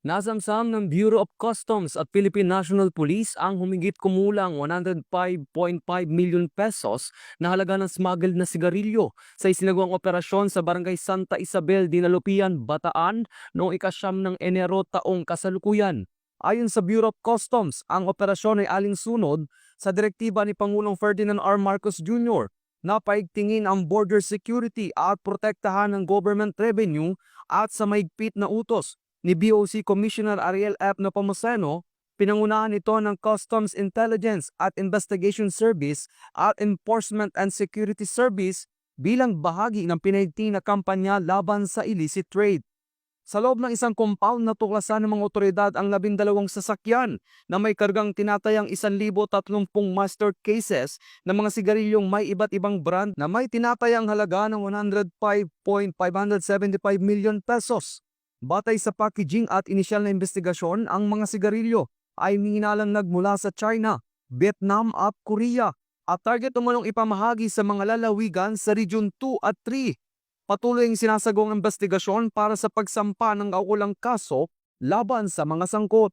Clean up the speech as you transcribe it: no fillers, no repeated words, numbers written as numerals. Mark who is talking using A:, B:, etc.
A: Nasamsam ng Bureau of Customs at Philippine National Police ang humigit kumulang 105.5 million pesos na halaga ng smuggled na sigarilyo sa isinagawang operasyon sa Barangay Santa Isabel, Dinalupian, Bataan noong ika-9 ng Enero taong kasalukuyan. Ayon sa Bureau of Customs, ang operasyon ay alinsunod sa direktiba ni Pangulong Ferdinand R. Marcos Jr. na paigtingin ang border security at protektahan ng government revenue at sa maigpit na utos ni BOC Commissioner Ariel F. Nepomuceno, pinangunahan ito ng Customs Intelligence at Investigation Service at Enforcement and Security Service bilang bahagi ng pinaigting na kampanya laban sa illicit trade. Sa loob ng isang compound, natuklasan ng mga otoridad ang 12 sasakyan na may kargang tinatayang 1,030 master cases ng mga sigarilyong may iba't ibang brand na may tinatayang halaga ng 105.575 million pesos. Batay sa packaging at inisyal na investigasyon, ang mga sigarilyo ay hinalang nagmula sa China, Vietnam at Korea at target umanong ipamahagi sa mga lalawigan sa Region 2 at 3. Patuloy ang sinasagawang investigasyon para sa pagsampa ng kaukulang kaso laban sa mga sangkot.